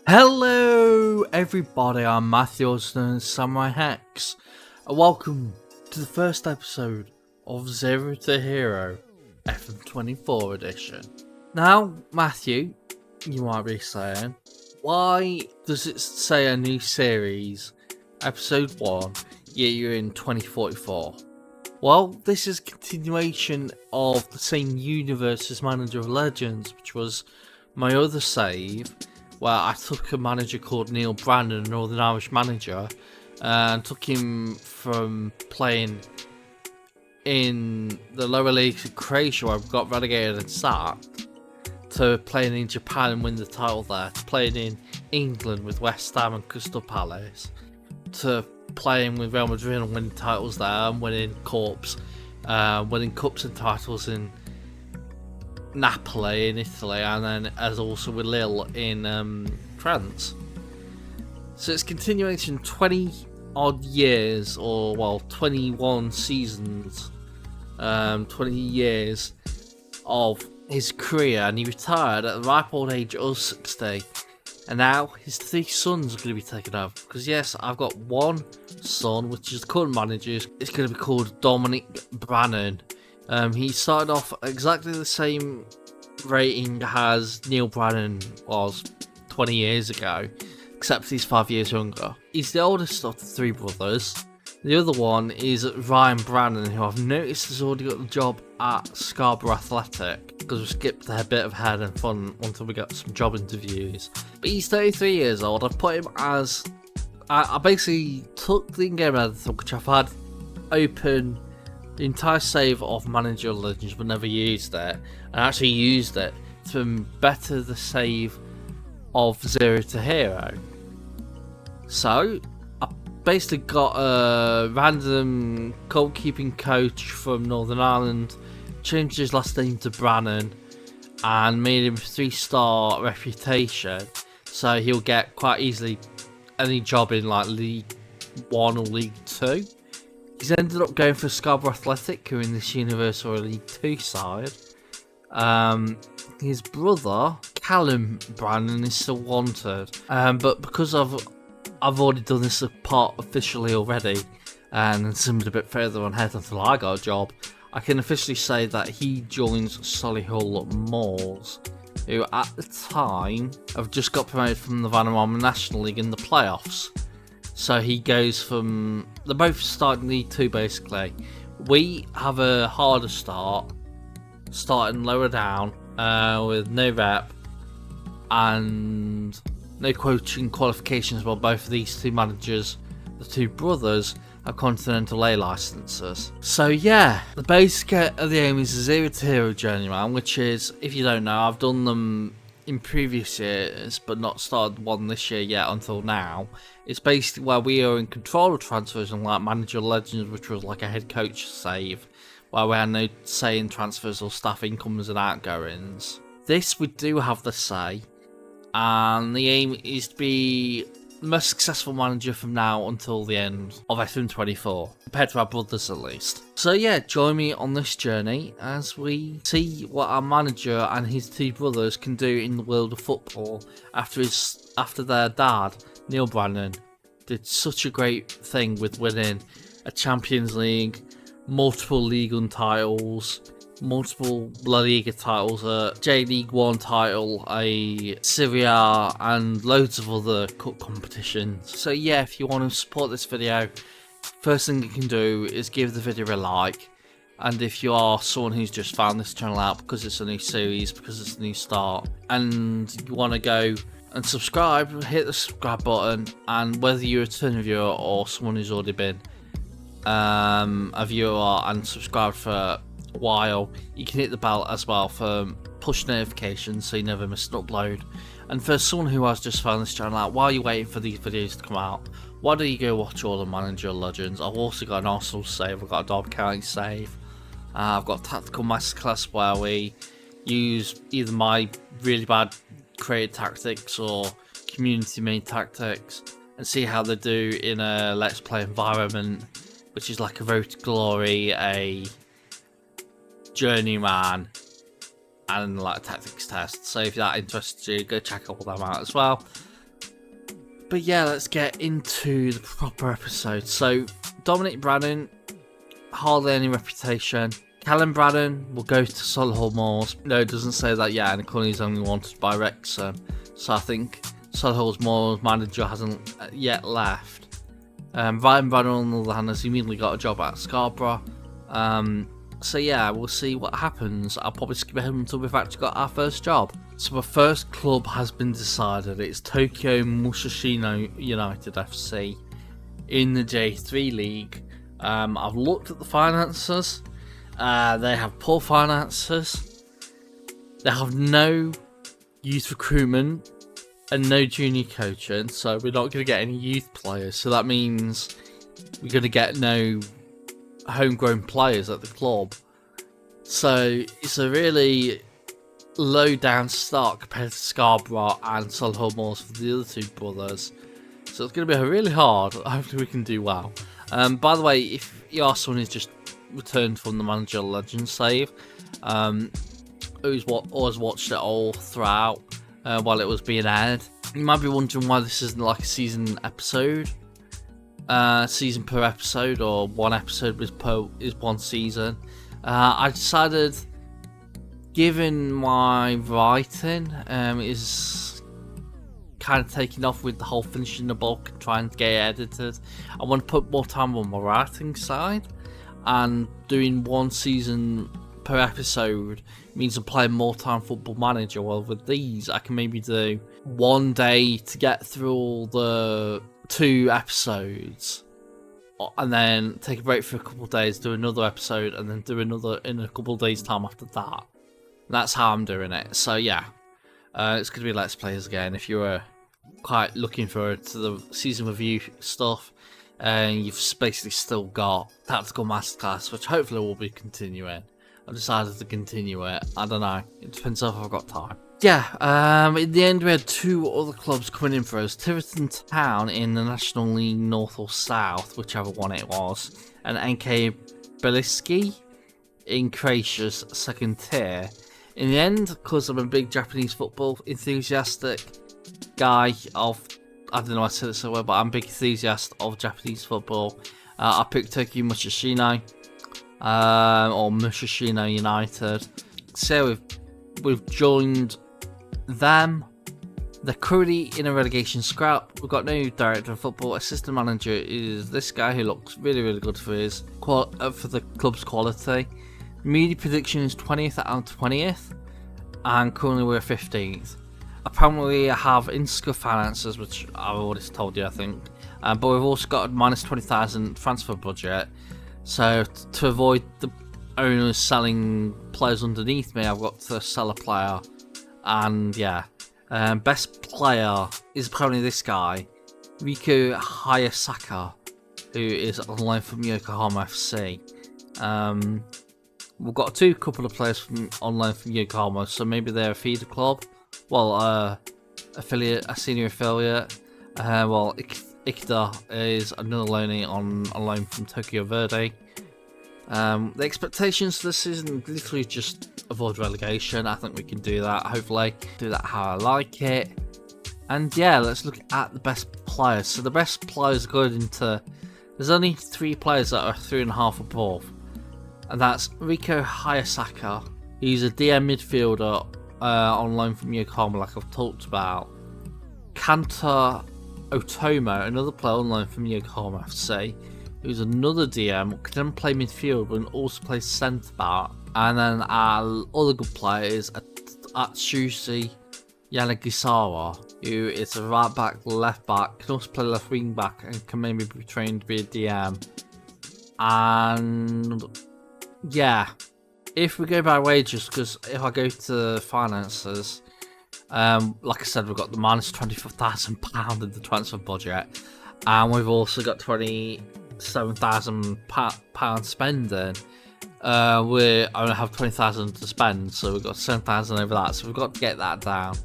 Hello everybody, I'm Matthew, also known as SamuraiHex, and welcome to the first episode of Zero to Hero FM24 edition. Now, Matthew, you might be saying, why does it say a new series, episode 1, yet you're in 2044? Well, this is a continuation of the same universe as Manager of Legends, which was my other save, where I took a manager called Neil Brandon, a Northern Irish manager, and took him from playing in the lower leagues of Croatia, where I got relegated and sacked, to playing in Japan and win the title there, to playing in England with West Ham and Crystal Palace, to playing with Real Madrid and winning titles there, and winning cups and titles in Napoli in Italy, and then as also with Lille in France. So it's continuation 20 odd years, or well 21 seasons, 20 years of his career, and he retired at the ripe old age of 60, and now his 3 sons are going to be taken over, because yes, I've got one son which is the current manager. It's going to be called Dominic Brannan. He started off exactly the same rating as Neil Brannan was 20 years ago, except he's 5 years younger. He's the oldest of the 3 brothers. The other one is Ryan Brannan, who I've noticed has already got the job at Scarborough Athletic, because we skipped a bit of head and fun until we got some job interviews. But he's 33 years old. I've put him as... I basically took the in-game editor, which I've had open the entire save of Manager of Legends but never used it, and actually used it to better the save of Zero to Hero. So I basically got a random goalkeeping coach from Northern Ireland, changed his last name to Brannan, and made him a 3-star reputation, so he'll get quite easily any job in like League 1 or League 2. He's ended up going for Scarborough Athletic, who are in this universe or a League 2 side. His brother, Callum Brannan, is still wanted. But because I've already done this part officially already, and zoomed a bit further ahead until I got a job, I can officially say that he joins Solihull Moors, who at the time have just got promoted from the Vanarama National League in the playoffs. So he goes from... They're both starting League 2 basically. We have a harder start, starting lower down, with no rep and no coaching qualifications, while both of these 2 managers, the 2 brothers, have Continental A licenses. So yeah, the basic of the aim is a Zero to Hero Journeyman, which is, if you don't know, I've done them in previous years but not started one this year yet until now. It's basically where we are in control of transfers, and like Manager of Legends, which was like a head coach save, where we had no say in transfers or staff incomes and outgoings. This we do have the say, and the aim is to be the most successful manager from now until the end of FM24, compared to our brothers at least. So yeah, join me on this journey as we see what our manager and his 2 brothers can do in the world of football after their dad, Neil Brannan, did such a great thing with winning a Champions League, multiple League 1 titles, multiple La Liga titles, a J League 1 title, a Serie A, and loads of other cup competitions. So yeah, if you want to support this video, first thing you can do is give the video a like. And if you are someone who's just found this channel out because it's a new series, because it's a new start, and you want to go and subscribe, hit the subscribe button. And whether you're a return viewer or someone who's already been a viewer and subscribed for a while, you can hit the bell as well for push notifications so you never miss an upload. And for someone who has just found this channel out, while you're waiting for these videos to come out, why don't you go watch all the Manager of Legends? I've also got an Arsenal save, I've got a Derby County save, I've got Tactical Masterclass where we use either my really bad creative tactics or community made tactics and see how they do in a Let's Play environment, which is like a Road to Glory, a Journeyman, and like a tactics test. So if that interests you, go check all them out as well. But yeah, let's get into the proper episode. So, Dominic Brannan, hardly any reputation. Callum Brannan will go to Solihull Moors. No, it doesn't say that yet, and currently he's only wanted by Wrexham. So I think Solihull's Moors manager hasn't yet left. Ryan Brannan, on the other hand, has immediately got a job at Scarborough. So yeah, we'll see what happens. I'll probably skip ahead until we've actually got our first job. So our first club has been decided. It's Tokyo Musashino Utd FC in the J3 League. I've looked at the finances. They have poor finances. They have no youth recruitment and no junior coaching, so we're not going to get any youth players. So that means we're going to get no homegrown players at the club. So it's a really low down start compared to Scarborough and Solihull Moors for the other two brothers. So it's going to be really hard. Hopefully we can do well. By the way, if you are someone who's just returned from the Manager Legends save, who's always watched it all throughout while it was being aired, you might be wondering why this isn't like a season episode. Season per episode, or one episode is one season. I decided, given my writing is kind of taking off with the whole finishing the book and trying to get it edited, I want to put more time on my writing side, and doing one season per episode means I'm playing more time Football Manager. Well, with these I can maybe do one day to get through all the 2 episodes, and then take a break for a couple of days, do another episode, and then do another in a couple of days time after that. That's how I'm doing it. So yeah, it's going to be Let's Plays again. If you were quite looking forward to the season review stuff, and you've basically still got Tactical Masterclass, which hopefully will be continuing. I've decided to continue it. I don't know, it depends if I've got time. Yeah, in the end we had 2 other clubs coming in for us. Tiverton Town in the National League North or South, whichever one it was, and NK Beliski in Croatia's second tier. In the end, because I'm a big Japanese football enthusiastic guy I don't know how to say this so well, but I'm a big enthusiast of Japanese football, I picked Tokyo Musashino, or Musashino United. So we've joined them. They're currently in a relegation scrap. We've got no director of football. Assistant manager is this guy who looks really good for his for the club's quality. Media prediction is 20th out of 20th, and currently we're 15th. Apparently I have Insca finances, which I've already told you I think, but we've also got a minus 20,000 transfer budget. So to avoid the owners selling players underneath me, I've got to sell a player. And yeah, best player is apparently this guy, Riku Hayasaka, who is on loan from Yokohama FC. We've got a couple of players on loan from Yokohama, so maybe they're a feeder club. Well, a senior affiliate. Well, Ikeda is another loanee on loan from Tokyo Verde. The expectations for this season literally just avoid relegation. I think we can do that, hopefully. Do that how I like it. And yeah, let's look at the best players. So the best players according to... There's only 3 players that are 3.5 above. And that's Riko Hayasaka. He's a DM midfielder on loan from Yokohama, like I've talked about. Kanta Otomo, another player on loan from Yokohama FC, who's another DM, can play midfield but also play centre back. And then our other good player is Atsushi Yanagisawa, who is a right back, left back, can also play left wing back, and can maybe be trained to be a DM. And yeah, if we go by wages, because if I go to finances, like I said, we've got the minus £24,000 in the transfer budget, and we've also got £27,000 spending. We only have 20,000 to spend, so we've got 7,000 over that, so we've got to get that down.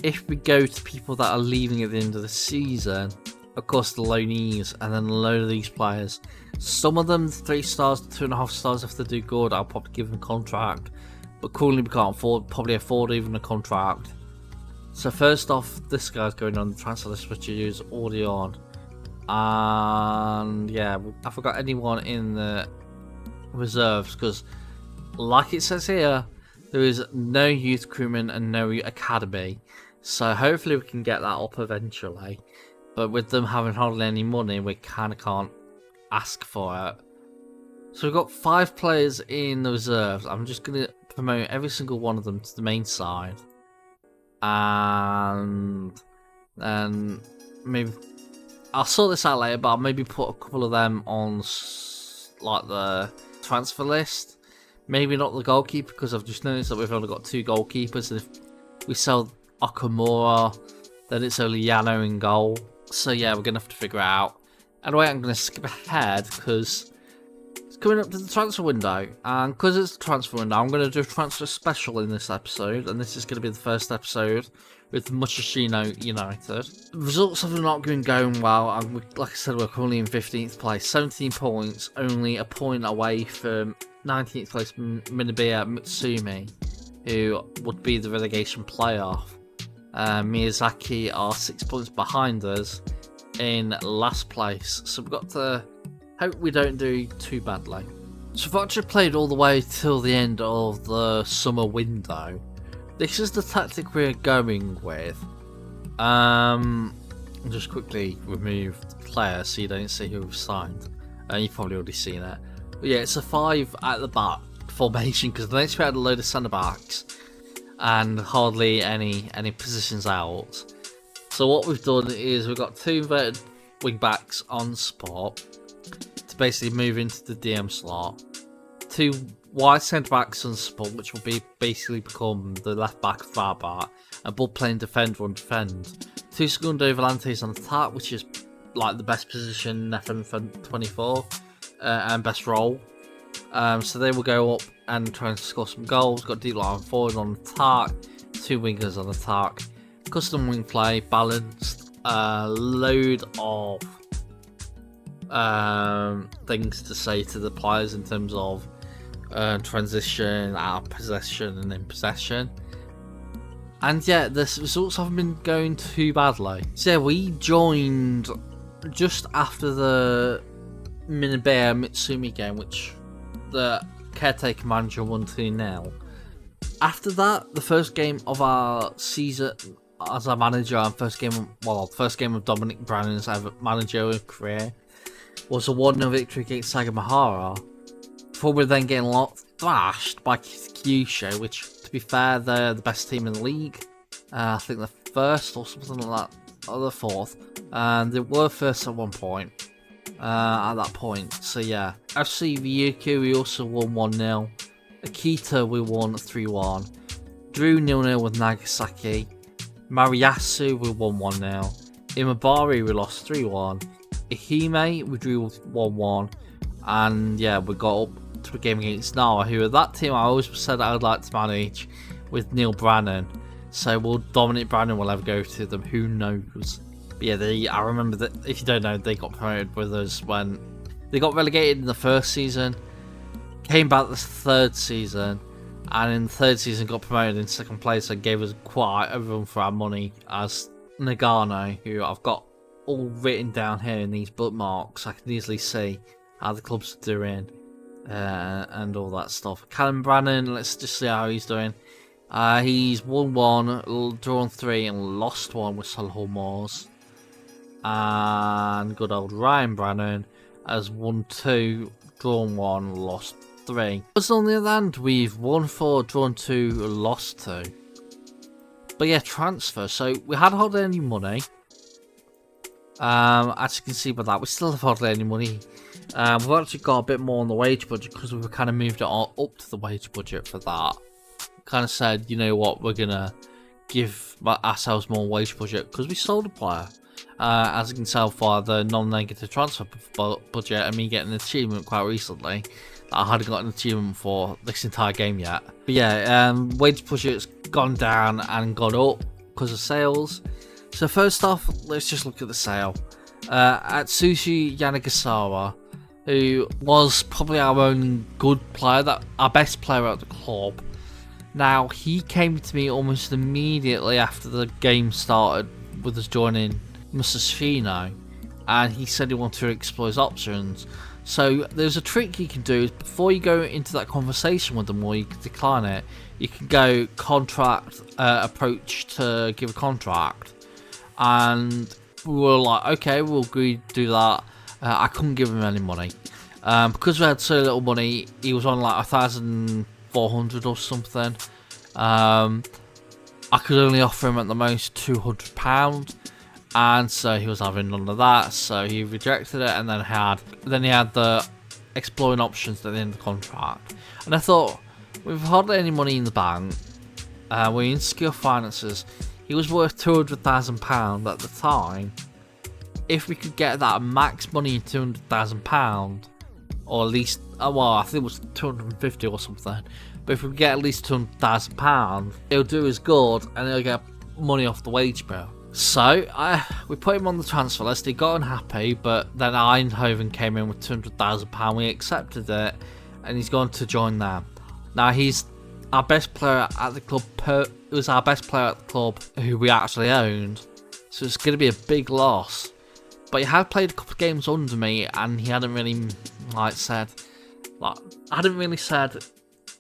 If we go to people that are leaving at the end of the season, of course the loanees, and then a load of these players, some of them 3 stars, 2.5 stars if they do good, I'll probably give them a contract, but currently we can't probably afford even a contract. So first off, this guy's going on the transfer list, which is already on. And yeah, I forgot anyone in the reserves because, like it says here, there is no youth crewman and no academy. So hopefully we can get that up eventually. But with them having hardly any money, we kind of can't ask for it. So we've got 5 players in the reserves. I'm just going to promote every single one of them to the main side. And then maybe I'll sort this out later, but I'll maybe put a couple of them on like the transfer list. Maybe not the goalkeeper, because I've just noticed that we've only got 2 goalkeepers, and if we sell Okamura, then it's only Yano in goal. So yeah, we're gonna have to figure it out. Anyway, I'm gonna skip ahead because it's coming up to the transfer window, and because it's the transfer window, I'm gonna do a transfer special in this episode, and this is gonna be the first episode with Musashino United. The results have not been going well, and like I said, we're currently in 15th place, 17 points, only a point away from 19th place Minabe Mutsumi, who would be the relegation playoff. Miyazaki are 6 points behind us in last place, so we've got to hope we don't do too badly. So I've actually played all the way till the end of the summer window. This is the tactic we're going with. I'll just quickly remove the player so you don't see who we've signed. You've probably already seen it. But yeah, it's a 5 at the back formation because the next we had a load of centre backs and hardly any positions out. So what we've done is we've got 2 inverted wing backs on spot to basically move into the DM slot. 2 wide centre backs on spot, which will be basically become the left back, far back, and both playing defender on defend. 2 segundo volantes on attack, which is like the best position in FM24 and best role. So they will go up and try and score some goals. Got deep line forward on attack, 2 wingers on attack, custom wing play, balanced, load of things to say to the players in terms of transition, out of possession, and in possession. And yeah, the results haven't been going too badly. So yeah, we joined just after the Minabe Mutsumi game, which the caretaker manager won 2-0. After that, the first game of our season as a manager and first game of Dominic Brannan's managerial career was a 1-0 victory against Sagamihara. Before we're then getting thrashed by Kyushu, which, to be fair, they're the best team in the league. I think they're first or something like that, or the 4th. And they were first at one point. At that point, so yeah. FC Ryukyu, we also won 1-0. Akita, we won 3-1. Drew 0-0 with Nagasaki. Mariasu, we won 1-0. Imabari, we lost 3-1. Ihime, we drew 1-1. And yeah, we got up to a game against Nara, who are that team I always said I would like to manage with Neil Brannan. So will Dominic Brannan will ever go to them, who knows. But yeah, I remember that, if you don't know, they got promoted with us when they got relegated in the first season, came back the 3rd season, and in the 3rd season got promoted in 2nd place and gave us quite a run for our money as Nagano, who I've got all written down here in these bookmarks. I can easily see how the clubs are doing and all that stuff. Callum Brannan, let's just see how he's doing. He's won 1, drawn 3, and lost 1 with Solihull Moors. And good old Ryan Brannan has won 2, drawn 1, lost 3. But on the other hand, we've won 4, drawn 2, lost 2. But yeah, transfer. So we had hardly any money. As you can see by that, we still have hardly any money. We've actually got a bit more on the wage budget because we've kind of moved it all up to the wage budget for that. Kind of said, you know what, we're gonna give ourselves more wage budget because we sold a player. As you can tell by the non-negative transfer budget and me getting an achievement quite recently that I hadn't got an achievement for this entire game yet. But yeah, wage budget's gone down and gone up because of sales. So first off, let's just look at the sale. Atsushi Yanagisawa, who was probably our only good player, our best player at the club, Now, he came to me almost immediately after the game started with us joining Musashino, and he said he wanted to explore his options. So there's a trick you can do before you go into that conversation with them, or you can decline it. You can go contract, approach to give a contract, and we were like, okay, we'll agree to do that. I couldn't give him any money because we had so little money. He was on like 1,400 or something. I could only offer him at the most £200. And so he was having none of that, so he rejected it, and then he had the exploring options at the end of the contract. And I thought, with hardly any money in the bank, we're in secure finances. He was worth £200,000 at the time. If we could get that max money in £200,000, or at least, well, I think it was 250 or something. But if we could get at least £200,000, it'll do us good, and it'll get money off the wage bill. So, we put him on the transfer list. He got unhappy, but then Eindhoven came in with £200,000. We accepted it, and he's gone to join them. Now, he's our best player at the club. It was our best player at the club who we actually owned. So it's going to be a big loss. But he had played a couple of games under me, and he hadn't really said,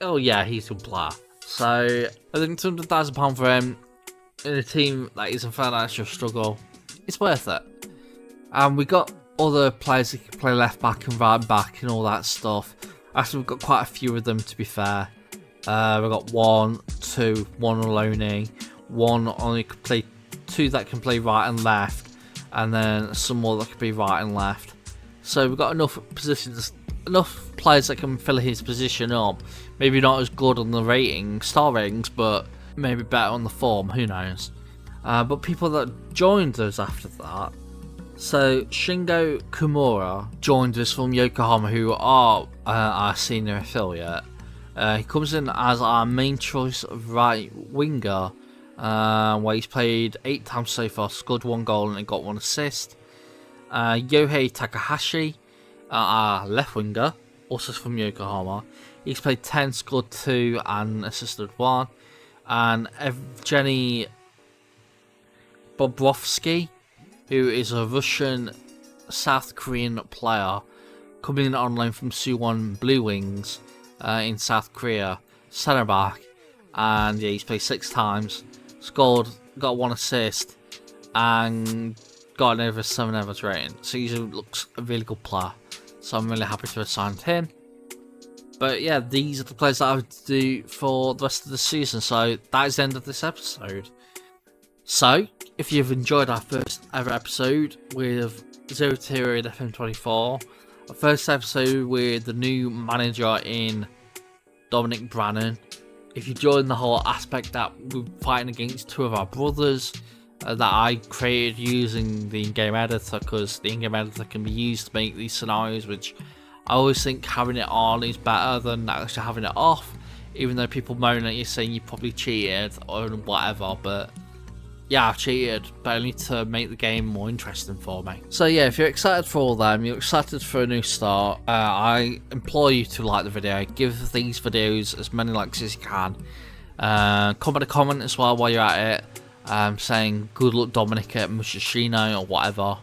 oh yeah, he's a good player. So I think £200,000 for him in a team that is in financial struggle, it's worth it. And we got other players that can play left back and right back and all that stuff. Actually, we've got quite a few of them, to be fair. We've got one Aloni, one only can play, two that can play right and left, and then some more that can be right and left. So we've got enough positions, enough players that can fill his position up. Maybe not as good on the star ratings, but maybe better on the form, who knows. But people that joined us after that. So Shingo Kimura joined us from Yokohama, who are our senior affiliate. He comes in as our main choice right winger, where he's played 8 times so far, scored 1 goal and got 1 assist. Yohei Takahashi, our left winger, also from Yokohama. He's played 10, scored 2 and assisted 1. And Evgeny Bobrovsky, who is a Russian South Korean player coming in on loan from Suwon Blue Wings in South Korea, centre back, and yeah, he's played 6 times, scored, got 1 assist, and got an over 7 average rating. So he looks a really good player. So I'm really happy to have signed him. But yeah, these are the players that I would do for the rest of the season. So that is the end of this episode. So if you've enjoyed our first ever episode with Zero to Hero in FM24, our first episode with the new manager in Dominic Brannan, if you join the whole aspect that we're fighting against 2 of our brothers that I created using the in-game editor, because the in-game editor can be used to make these scenarios, which I always think having it on is better than actually having it off, even though people moan at you saying you probably cheated or whatever. But yeah, I've cheated, but only to make the game more interesting for me. So yeah, if you're excited for all them, you're excited for a new start, I implore you to like the video, give these videos as many likes as you can. Comment a comment as well while you're at it, saying good luck Dominic at Musashino or whatever.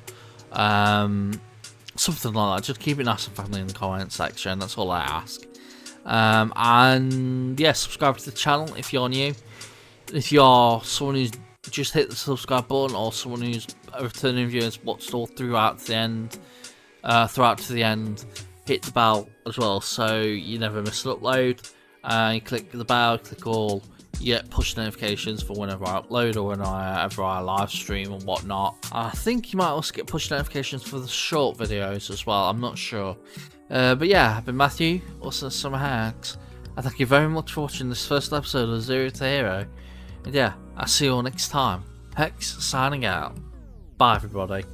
Something like that. Just keep it nice and friendly in the comment section. That's all I ask. And yeah, subscribe to the channel if you're new. If you're someone who's just hit the subscribe button, or someone who's a returning viewer has watched all throughout to the end, hit the bell as well so you never miss an upload. You click the bell, click all. You get push notifications for whenever I upload or whenever I live stream and whatnot. I think you might also get push notifications for the short videos as well, I'm not sure. But yeah, I've been Matthew, also SamuraiHex. I thank you very much for watching this first episode of Zero to Hero. And yeah, I'll see you all next time. Hex signing out. Bye everybody.